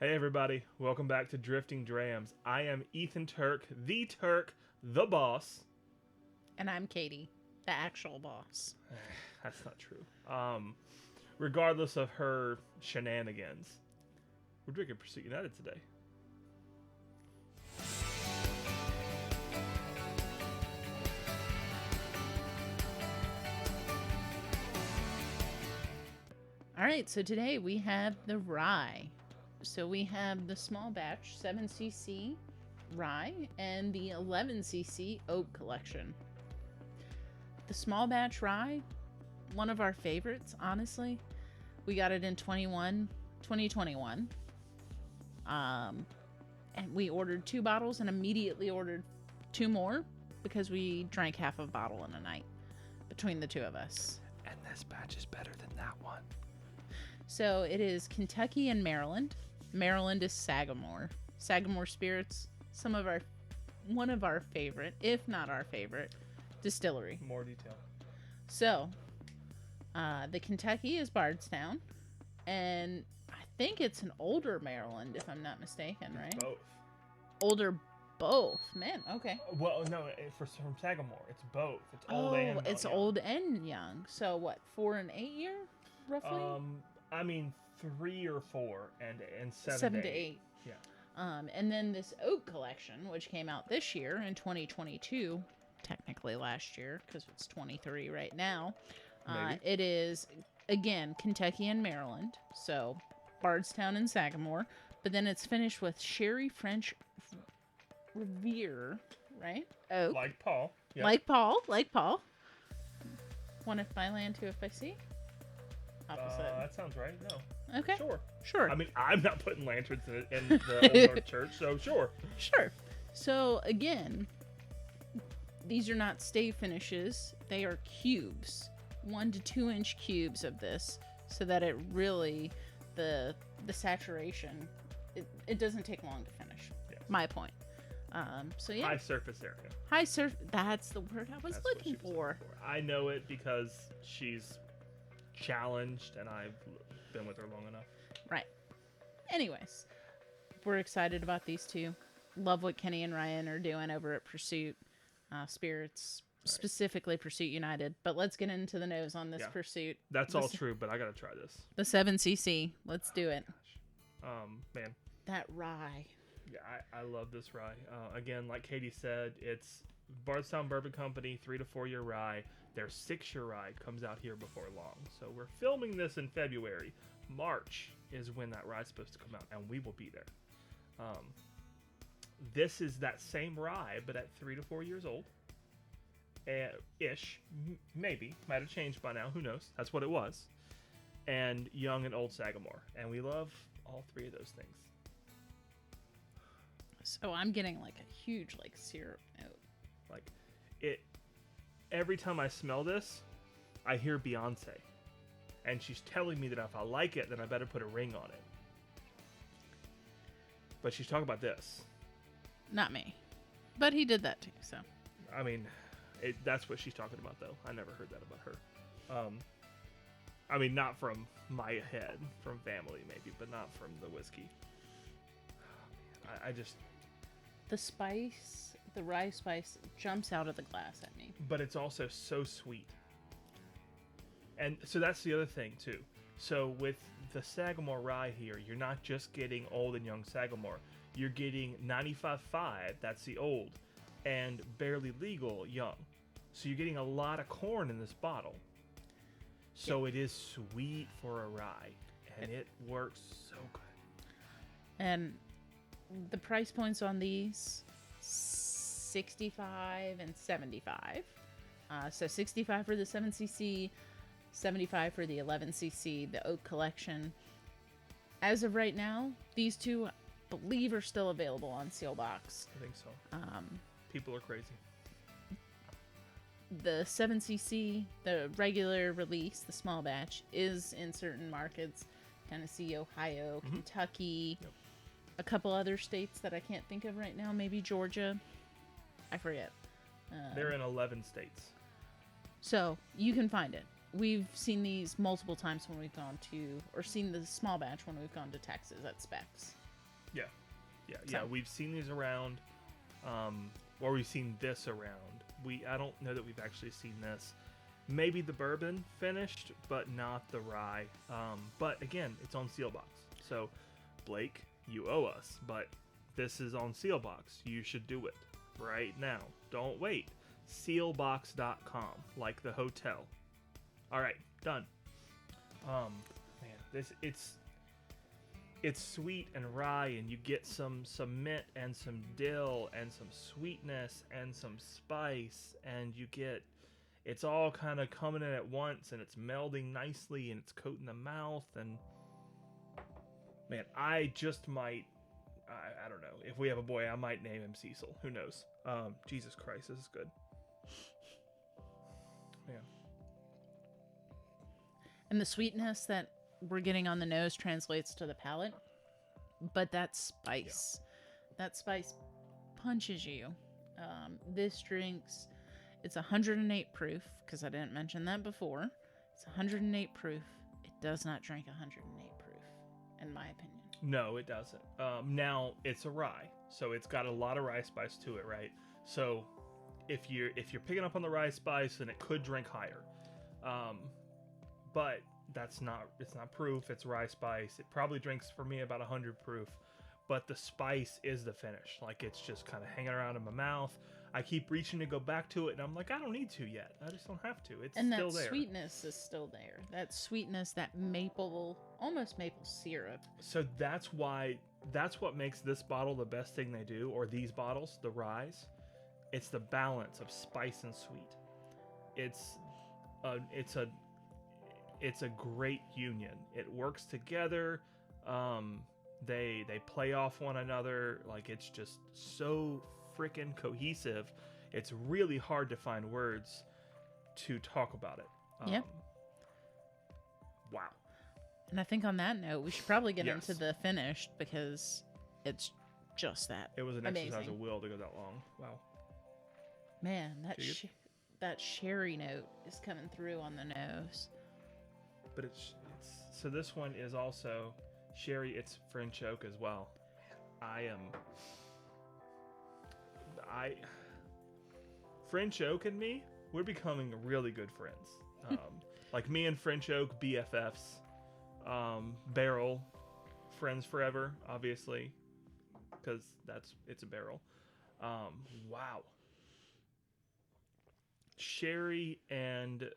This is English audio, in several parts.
Hey everybody, welcome back to Drifting Drams. I am Ethan Turk, the boss. And I'm Katie, the actual boss. That's not true. Regardless of her shenanigans, we're drinking Pursuit United today. All right, so today we have the rye. So we have the small batch 7cc rye and the 11cc oak collection. The small batch rye, one of our favorites, honestly. We got it in 2021. And we ordered 2 bottles and immediately ordered 2 more because we drank half a bottle in a night between the 2 of us. And this batch is better than that one. So it is Kentucky and Maryland. Maryland is Sagamore. Sagamore Spirits, one of our favorite, if not our favorite, distillery. More detail. So, the Kentucky is Bardstown, and I think it's an older Maryland, if I'm not mistaken, right? Both. Older both. Man, okay. Well, no, from Sagamore, it's both. It's old and young. It's old and young. So what, 4 and 8 year, roughly? I mean 3 or 4 and 7 to 8. Yeah. And then this oak collection, which came out this year in 2022, technically last year because it's 23 right now. It is, again, Kentucky and Maryland, so Bardstown and Sagamore, but then it's finished with Sherry French Revere, right? Oak. Like Paul. Yep. Like Paul. One if I land, 2 if I see. Opposite. That sounds right. No. Okay. Sure. I mean, I'm not putting lanterns in the Old North Church, so sure. Sure. So, again, these are not stay finishes. They are cubes. 1 to 2 inch cubes of this, so that it really, the saturation, it doesn't take long to finish. Yes. My point. So, yeah. High surface area. That's the word I was looking for. I know it because she's challenged and I've been with her long enough. Right. Anyways, we're excited about these 2. Love what Kenny and Ryan are doing over at Pursuit Spirits, right. Specifically Pursuit United. But let's get into the nose on this Pursuit. That's all true, but I gotta try this. The 7cc. Let's do it. Man. That rye. Yeah, I love this rye. Again, like Katie said, it's Bardstown Bourbon Company, 3 to 4 year rye. Their 6-year rye comes out here before long. So we're filming this in February. March is when that rye's supposed to come out, and we will be there. This is that same rye, but at 3 to 4 years old. Ish. Maybe. Might have changed by now. Who knows? That's what it was. And young and old Sagamore. And we love all 3 of those things. So I'm getting like a huge syrup note. Like it. Every time I smell this, I hear Beyonce. And she's telling me that if I like it, then I better put a ring on it. But she's talking about this. Not me. But he did that too, so. I mean, that's what she's talking about, though. I never heard that about her. I mean, not from my head. From family, maybe. But not from the whiskey. I just... The spice, the rye spice, jumps out of the glass at me. But it's also so sweet. And so that's the other thing, too. So with the Sagamore rye here, you're not just getting old and young Sagamore. You're getting 95.5, that's the old, and barely legal young. So you're getting a lot of corn in this bottle. So it is sweet for a rye. And it works so good. And the price points on these, 65 and 75. So 65 for the 7cc, 75 for the 11cc, the oak collection. As of right now, these 2, I believe, are still available on Sealbox. I think so. People are crazy. The 7cc, the regular release, the small batch, is in certain markets. Tennessee, Ohio, Kentucky, a couple other states that I can't think of right now. Maybe Georgia. I forget. They're in 11 states. So you can find it. We've seen these multiple times when we've gone to, or seen the small batch when we've gone to Texas at Specs. Yeah, So- we've seen these around, or we've seen this around. I don't know that we've actually seen this. Maybe the bourbon finished, but not the rye. But again, it's on seal box. So, Blake, you owe us, but this is on seal box. You should do it right now. Don't wait. Sealbox.com, like the hotel. All right, done. Man, it's sweet and rye, and you get some mint and some dill and some sweetness and some spice, and it's all kind of coming in at once, and it's melding nicely, and it's coating the mouth, and man, I just might, I don't know, if we have a boy, I might name him Cecil. Who knows? Jesus Christ, this is good. Man. And the sweetness that we're getting on the nose translates to the palate, but that spice punches you. This drink's, it's 108 proof, because I didn't mention that before. It's 108 proof. It does not drink 108 proof, in my opinion. No, it doesn't. Now it's a rye, so it's got a lot of rye spice to it, right? So if you're picking up on the rye spice, then it could drink higher. But it's not proof. It's rye spice. It probably drinks for me about 100 proof, but the spice is the finish. Like, it's just kind of hanging around in my mouth. I keep reaching to go back to it, and I'm like, I don't need to yet. I just don't have to. It's and still that there. sweetness is still there. That sweetness, that maple, almost maple syrup. So that's what makes this bottle the best thing they do, or these bottles, the ryes. It's the balance of spice and sweet. It's a great union. It works together. They play off one another. Like, it's just so freaking cohesive. It's really hard to find words to talk about it. Yep. Wow. And I think on that note, we should probably get Yes. into the finished, because it's just that. It was an amazing. exercise of will to go that long. Wow. Man, that Dude. that sherry note is coming through on the nose. But so this one is also sherry. It's French oak as well. French oak and me, we're becoming really good friends. Like, me and French oak BFFs, barrel friends forever, obviously, because it's a barrel. Wow. Sherry, and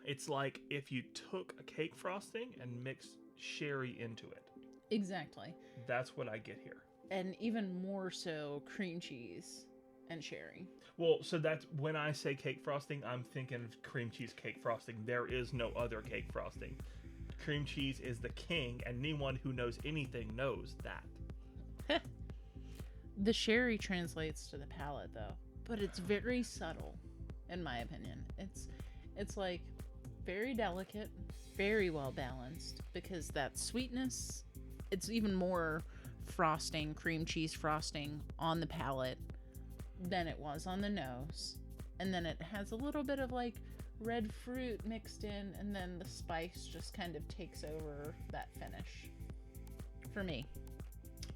it's like if you took a cake frosting and mixed sherry into it. Exactly. That's what I get here. And even more so, cream cheese and sherry. Well, so that's when I say cake frosting, I'm thinking of cream cheese cake frosting. There is no other cake frosting. Cream cheese is the king, and anyone who knows anything knows that. The sherry translates to the palate, though, but it's very subtle, in my opinion. It's like very delicate, very well balanced, because that sweetness, it's even more frosting, cream cheese frosting on the palate than it was on the nose. And then it has a little bit of like red fruit mixed in, and then the spice just kind of takes over that finish for me.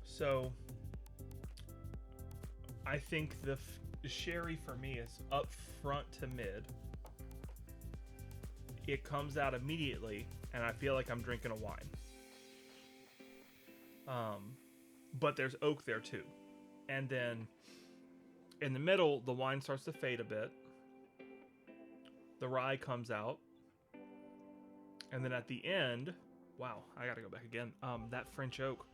So I think the sherry for me is up front to mid. It comes out immediately, and I feel like I'm drinking a wine. But there's oak there too. And then in the middle, the wine starts to fade a bit. The rye comes out. And then at the end, wow, I gotta go back again. That French oak.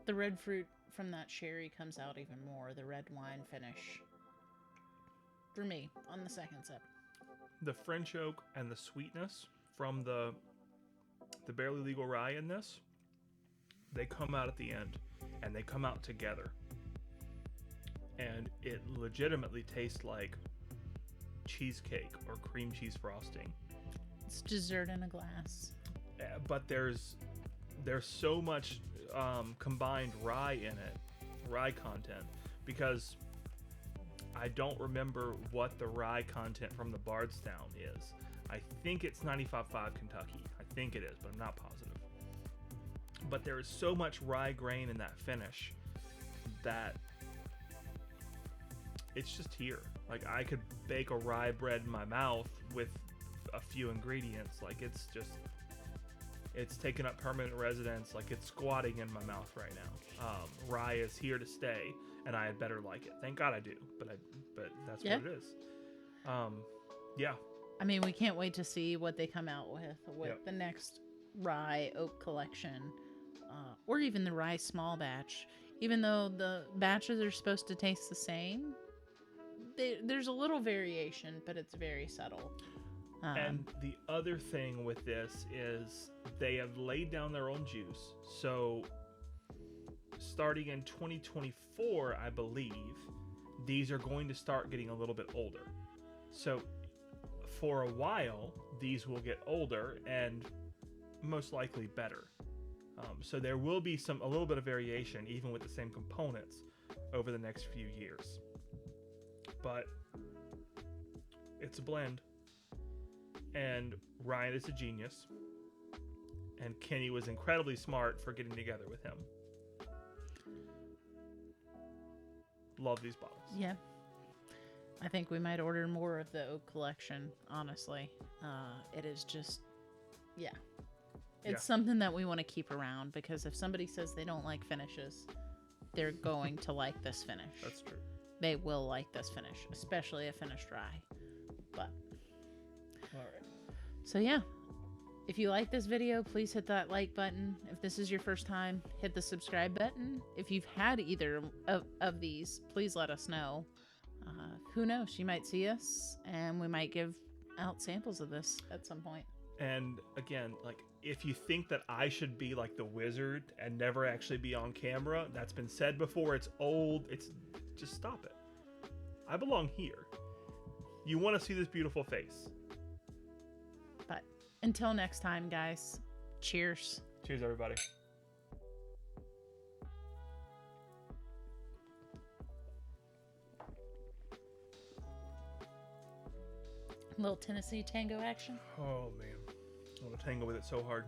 The red fruit from that sherry comes out even more. The red wine finish. For me, on the second sip. The French oak and the sweetness from the barely legal rye in this, they come out at the end, and they come out together. And it legitimately tastes like cheesecake or cream cheese frosting. It's dessert in a glass. But there's so much combined rye in it, rye content, because I don't remember what the rye content from the Bardstown is. I think it's 95.5 Kentucky. I think it is, but I'm not positive. but there is so much rye grain in that finish that it's just here. Like, I could bake a rye bread in my mouth with a few ingredients. Like, it's taken up permanent residence. Like, it's squatting in my mouth right now. Rye is here to stay, and I had better like it. Thank God I do, but that's what it is. Yeah. I mean, we can't wait to see what they come out with Yep. the next rye oak collection, or even the rye small batch. Even though the batches are supposed to taste the same, there's a little variation, but it's very subtle. And the other thing with this is they have laid down their own juice. So starting in 2024, I believe, these are going to start getting a little bit older. So for a while, these will get older and most likely better. So there will be a little bit of variation, even with the same components, over the next few years. But it's a blend. And Ryan is a genius. And Kenny was incredibly smart for getting together with him. Love these bottles. Yeah. I think we might order more of the oak collection, honestly. It is just, It's something that we want to keep around, because if somebody says they don't like finishes, they're going to like this finish. That's true. They will like this finish, especially a finished rye. But All right. so yeah, if you like this video, please hit that like button. If this is your first time, hit the subscribe button. If you've had either of these, please let us know. Who knows? You might see us, and we might give out samples of this at some point. And again, like, if you think that I should be like the wizard and never actually be on camera, that's been said before. It's old. Just stop it. I belong here. You want to see this beautiful face. But until next time, guys, cheers. Cheers, everybody. Little Tennessee tango action. Oh, man. I want to tangle with it so hard.